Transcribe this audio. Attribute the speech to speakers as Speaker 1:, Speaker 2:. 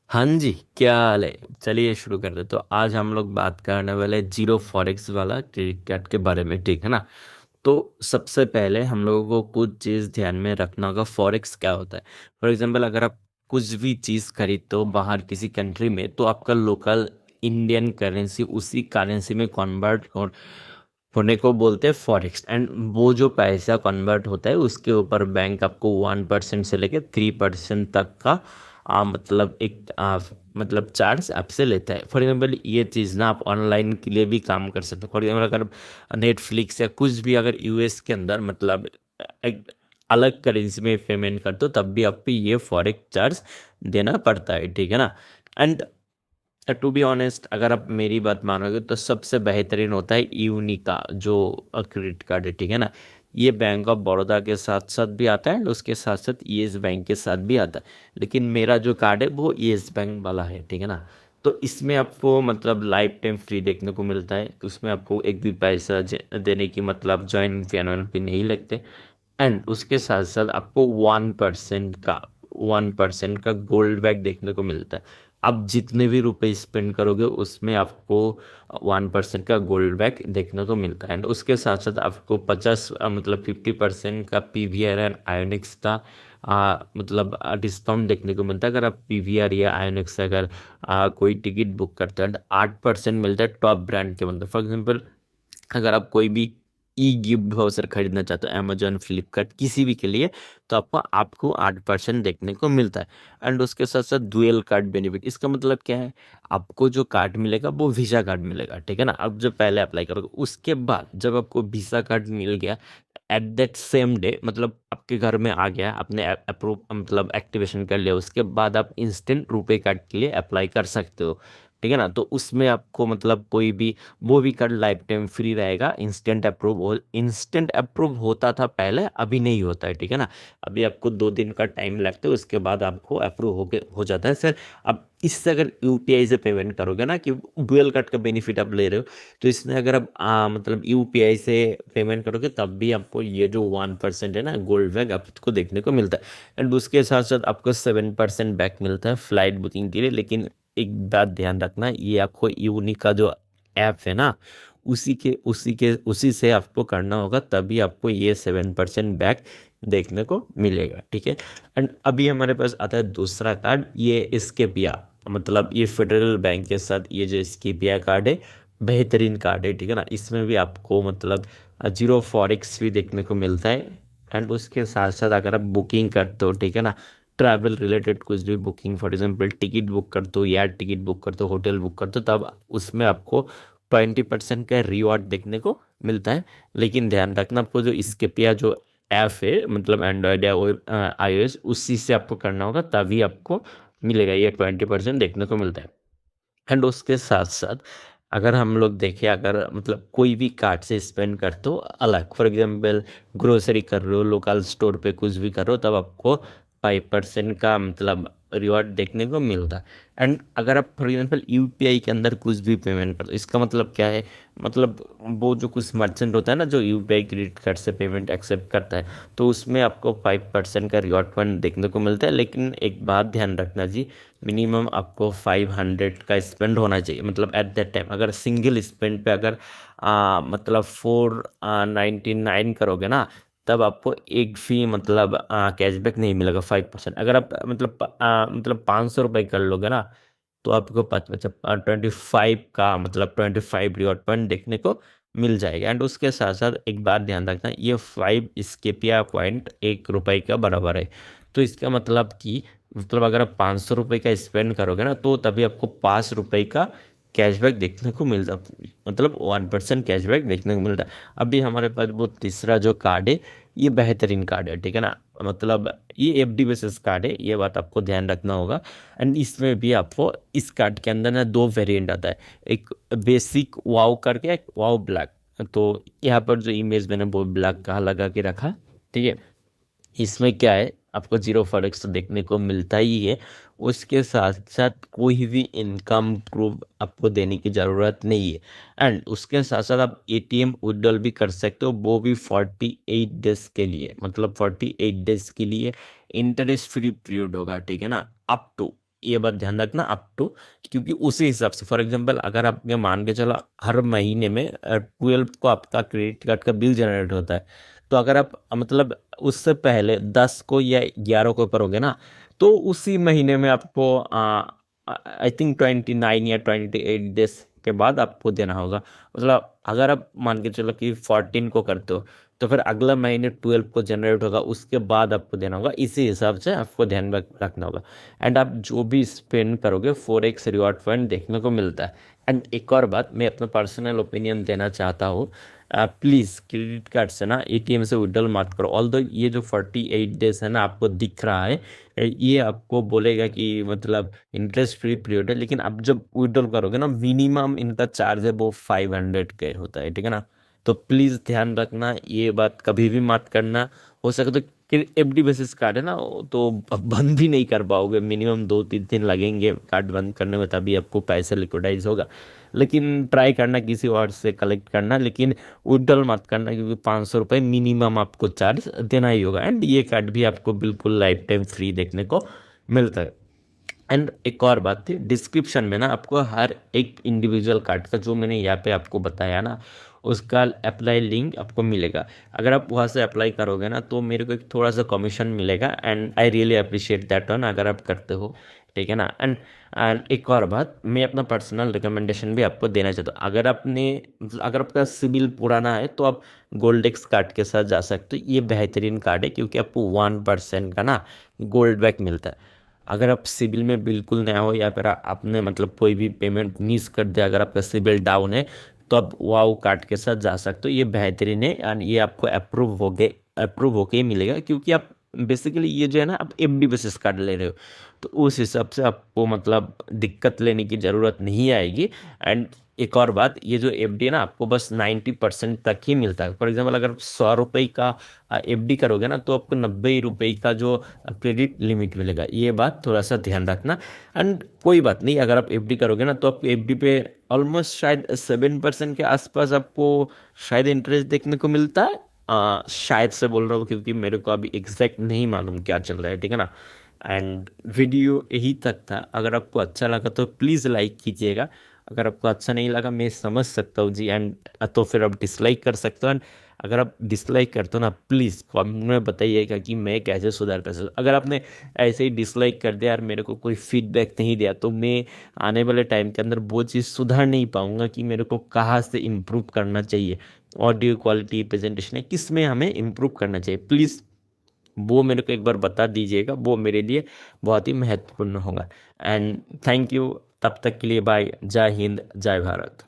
Speaker 1: हाँ जी, क्या हाल है। चलिए शुरू करते। तो आज हम लोग बात करने वाले जीरो फॉरेक्स वाला क्रेडिट कार्ड के बारे में, ठीक है ना। तो सबसे पहले हम लोगों को कुछ चीज़ ध्यान में रखना होगा। फॉरेक्स क्या होता है? फॉर एग्जांपल, अगर आप कुछ भी चीज़ खरीदते हो बाहर किसी कंट्री में, तो आपका लोकल इंडियन करेंसी उसी करेंसी में कन्वर्ट होने को बोलते हैं फॉरेक्स। एंड वो जो पैसा कन्वर्ट होता है उसके ऊपर बैंक आपको 1% से लेके 3% तक का मतलब एक मतलब चार्ज आपसे लेता है। फॉर एग्जाम्पल, ये चीज़ ना आप ऑनलाइन के लिए भी काम कर सकते हो। फॉर एग्जाम्पल, अगर नेटफ्लिक्स या कुछ भी अगर यूएस के अंदर मतलब एक अलग करेंसी में पेमेंट करते हो, तब भी आपको ये फॉरेक्स चार्ज देना पड़ता है, ठीक है ना। एंड टू बी ऑनेस्ट, अगर आप मेरी बात मानोगे तो सबसे बेहतरीन होता है यूनिका जो क्रेडिट कार्ड है, ठीक है ना। ये बैंक ऑफ बड़ौदा के साथ साथ भी आता है और उसके साथ साथ येस बैंक के साथ भी आता है। लेकिन मेरा जो कार्ड है वो येस बैंक वाला है, ठीक है ना। तो इसमें आपको मतलब लाइफ टाइम फ्री देखने को मिलता है। उसमें आपको एक भी पैसा देने की मतलब ज्वाइन फी एनुअल फी नहीं लगते। एंड उसके साथ साथ आपको 1% का गोल्ड बैग देखने को मिलता है। आप जितने भी रुपए स्पेंड करोगे उसमें आपको 1% का गोल्ड बैग देखने को मिलता है। एंड उसके साथ साथ आपको 50% का पीवीआर एंड आयोनिक्स का मतलब डिस्काउंट देखने को मिलता है। अगर आप पीवीआर या आयोनिक्स से अगर कोई टिकट बुक करते हैं तो 8% मिलता है टॉप ब्रांड के मतलब। फॉर एग्जाम्पल, अगर आप कोई भी ई गिफ्ट वाउचर खरीदना चाहते हो अमेजोन फ्लिपकार्ट किसी भी के लिए, तो आपको आपको 8% देखने को मिलता है। एंड उसके साथ साथ डुअल कार्ड बेनिफिट, इसका मतलब क्या है? आपको जो कार्ड मिलेगा वो वीजा कार्ड मिलेगा, ठीक है ना। अब जब पहले अप्लाई करोगे, उसके बाद जब आपको वीजा कार्ड मिल गया एट दैट सेम डे, मतलब आपके घर में आ गया, आपने अप्रूव मतलब एक्टिवेशन कर लिया, उसके बाद आप इंस्टेंट रुपए कार्ड के लिए अप्लाई कर सकते हो, ठीक है ना। तो उसमें आपको मतलब कोई भी वो भी कार्ड लाइफ टाइम फ्री रहेगा। इंस्टेंट अप्रूव होता था पहले, अभी नहीं होता है, ठीक है ना। अभी आपको 2 दिन का टाइम लगता है, उसके बाद आपको अप्रूव हो जाता है सर। अब इससे अगर यूपीआई से पेमेंट करोगे ना, कि डुअल कार्ड का बेनिफिट आप ले रहे हो, तो इसमें अगर आप मतलब यूपीआई से पेमेंट करोगे तब भी आपको ये जो 1% है ना गोल्ड बैग आपको देखने को मिलता है। एंड उसके साथ साथ आपको 7% बैक मिलता है फ्लाइट बुकिंग के लिए। लेकिन एक बात ध्यान रखना, ये आपको यूनी का जो ऐप है ना, उसी से आपको करना होगा, तभी आपको ये 7% बैक देखने को मिलेगा, ठीक है। एंड अभी हमारे पास आता है दूसरा कार्ड, ये स्केपिया। मतलब ये फेडरल बैंक के साथ ये जो स्केपिया कार्ड है, बेहतरीन कार्ड है, ठीक है ना। इसमें भी आपको मतलब जीरो फॉरेक्स भी देखने को मिलता है। एंड उसके साथ साथ अगर आप बुकिंग करते हो, ठीक है ना, ट्रैवल रिलेटेड कुछ भी booking, for example ticket book कर दो, एयर टिकट बुक कर दो, होटल बुक कर दो, तब उसमें आपको 20% का रिवॉर्ड देखने को मिलता है। लेकिन ध्यान रखना, आपको जो स्केपिया जो ऐप है मतलब एंड्रॉयड या iOS, उसी से आपको करना होगा, तभी आपको मिलेगा ये 20% देखने को मिलता है। एंड उसके साथ साथ अगर हम लोग देखें, अगर मतलब कोई भी कार्ड से स्पेंड करते हो अलग, फॉर एग्जांपल ग्रोसरी कर रहे हो, लोकल स्टोर पे कुछ भी कर रहे हो, तब आपको 5% का मतलब रिवॉर्ड देखने को मिलता है। एंड अगर आप फॉर एग्जांपल यूपीआई के अंदर कुछ भी पेमेंट करते हो, इसका मतलब क्या है? मतलब वो जो कुछ मर्चेंट होता है ना जो यूपीआई क्रेडिट कार्ड से पेमेंट एक्सेप्ट करता है, तो उसमें आपको 5% का रिवॉर्ड फंड देखने को मिलता है। लेकिन एक बात ध्यान रखना जी, मिनिमम आपको 500 का स्पेंड होना चाहिए। मतलब एट दैट टाइम अगर सिंगल स्पेंड पे अगर मतलब 499 करोगे ना, तब आपको एक फी मतलब कैशबैक नहीं मिलेगा 5%। अगर आप मतलब 500 रुपये कर लोगे ना, तो आपको 25 का मतलब 25 रिवॉर्ड पॉइंट देखने को मिल जाएगा। एंड उसके साथ साथ एक बात ध्यान रखना, ये 5 स्केपिया पॉइंट 1 रुपये का बराबर है। तो इसका मतलब कि मतलब अगर आप 500 रुपये का स्पेंड करोगे ना, तो तभी आपको 5 रुपये का कैशबैक देखने को मिलता, मतलब 1% कैशबैक देखने को मिलता है। अभी हमारे पास वो तीसरा जो कार्ड है, ये बेहतरीन कार्ड है, ठीक है ना। मतलब ये एफडी बेसिस कार्ड है, ये बात आपको ध्यान रखना होगा। एंड इसमें भी आपको इस कार्ड के अंदर ना 2 वेरिएंट आता है, एक बेसिक वाव करके, एक वाव ब्लैक। तो यहाँ पर जो इमेज मैंने वो ब्लैक का लगा के रखा, ठीक है। इसमें क्या है, आपको जीरो फॉरेक्स तो देखने को मिलता ही है। उसके साथ साथ कोई भी इनकम प्रूफ आपको देने की ज़रूरत नहीं है। एंड उसके साथ साथ आप एटीएम विड्रॉल भी कर सकते हो, वो भी 48 डेज के लिए। मतलब 48 डेज के लिए इंटरेस्ट फ्री पीरियड होगा, ठीक है ना। अप टू ये बात ध्यान रखना अप टू, क्योंकि उसी हिसाब से फॉर एग्जांपल अगर आप ये मान के चलो हर महीने में 12 को आपका क्रेडिट कार्ड का बिल जनरेट होता है, तो अगर आप मतलब उससे पहले 10 को या 11 को करोगे ना, तो उसी महीने में आपको आई थिंक 29 या 28 डेज के बाद आपको देना होगा। मतलब अगर आप मान के चलो कि 14 को करते हो, तो फिर अगला महीने 12 को जनरेट होगा, उसके बाद आपको देना होगा। इसी हिसाब से आपको ध्यान रखना होगा। एंड आप जो भी स्पेंड करोगे 4x रिवॉर्ड पॉइंट देखने को मिलता है। एंड एक और बात मैं अपना पर्सनल ओपिनियन देना चाहता हूँ, प्लीज़ क्रेडिट कार्ड से ना एटीएम से विड्रॉल मत करो। ऑल्दो ये जो 48 डेज है ना आपको दिख रहा है, ये आपको बोलेगा कि मतलब इंटरेस्ट फ्री पीरियड है, लेकिन आप जब विड्रॉल करोगे ना मिनिमम इनका चार्ज है वो 500 के होता है, ठीक है ना। तो प्लीज़ ध्यान रखना, ये बात कभी भी मत करना। हो सके तो एफडी बेसिस कार्ड है ना, तो बंद भी नहीं कर पाओगे, मिनिमम 2-3 दिन लगेंगे कार्ड बंद करने में, तभी आपको पैसे लिक्विडाइज होगा। लेकिन ट्राई करना किसी और से कलेक्ट करना, लेकिन विड्रॉल मत करना, क्योंकि 500 रुपये मिनिमम आपको चार्ज देना ही होगा। एंड ये कार्ड भी आपको बिल्कुल लाइफ टाइम फ्री देखने को मिलता है। एंड एक और बात थी, डिस्क्रिप्शन में ना आपको हर एक इंडिविजुअल कार्ड का जो मैंने यहाँ पे आपको बताया ना, उसका अप्लाई लिंक आपको मिलेगा। अगर आप वहाँ से अप्लाई करोगे ना तो मेरे को एक थोड़ा सा कमीशन मिलेगा, and I really appreciate that one अगर आप करते हो, ठीक है ना। एंड एक और बात, मैं अपना पर्सनल रिकमेंडेशन भी आपको देना चाहता हूँ। अगर आपका सिबिल पुराना है तो आप गोल्डेक्स कार्ड के साथ जा सकते हो। ये बेहतरीन कार्ड है क्योंकि आपको 1% का ना गोल्ड बैक मिलता है। अगर आप सिबिल में बिल्कुल नया हो, या फिर आपने मतलब कोई भी पेमेंट मिस कर दिया, अगर आपका सिबिल डाउन है, तो आप वाओ कार्ड के साथ जा सकते हो। ये बेहतरीन है एंड ये आपको अप्रूव होके ही मिलेगा, क्योंकि आप बेसिकली ये जो है ना आप एफडी बेसिस कार्ड ले रहे हो, तो उस हिसाब से आपको मतलब दिक्कत लेने की ज़रूरत नहीं आएगी। एंड एक और बात, ये जो एफडी है ना आपको बस 90% तक ही मिलता है। फॉर एग्जाम्पल अगर 100 रुपये का एफडी करोगे ना, तो आपको 90 रुपये का जो क्रेडिट लिमिट मिलेगा। ये बात थोड़ा सा ध्यान रखना। एंड कोई बात नहीं, अगर आप एफडी करोगे ना तो आपको एफडी पे ऑलमोस्ट शायद 7% के आसपास आपको शायद इंटरेस्ट देखने को मिलता है। शायद से बोल रहा हूँ क्योंकि मेरे को अभी एग्जैक्ट नहीं मालूम क्या चल रहा है, ठीक है ना। एंड वीडियो यही तक था। अगर आपको अच्छा लगा तो प्लीज़ लाइक कीजिएगा। अगर आपको अच्छा नहीं लगा मैं समझ सकता हूँ जी, एंड तो फिर आप डिसलाइक कर सकते हो। एंड अगर आप डिसलाइक करते हो ना, प्लीज़ कमेंट में बताइएगा कि मैं कैसे सुधार कर सकता। अगर आपने ऐसे ही डिसलाइक कर दिया और मेरे को कोई फीडबैक नहीं दिया, तो मैं आने वाले टाइम के अंदर वो चीज़ सुधार नहीं पाऊंगा कि मेरे को कहाँ से इम्प्रूव करना चाहिए। ऑडियो क्वालिटी, प्रेजेंटेशन है, किस में हमें इम्प्रूव करना चाहिए, प्लीज़ वो मेरे को एक बार बता दीजिएगा। वो मेरे लिए बहुत ही महत्वपूर्ण होगा। एंड थैंक यू, तब तक के लिए बाय। जय हिंद, जय भारत।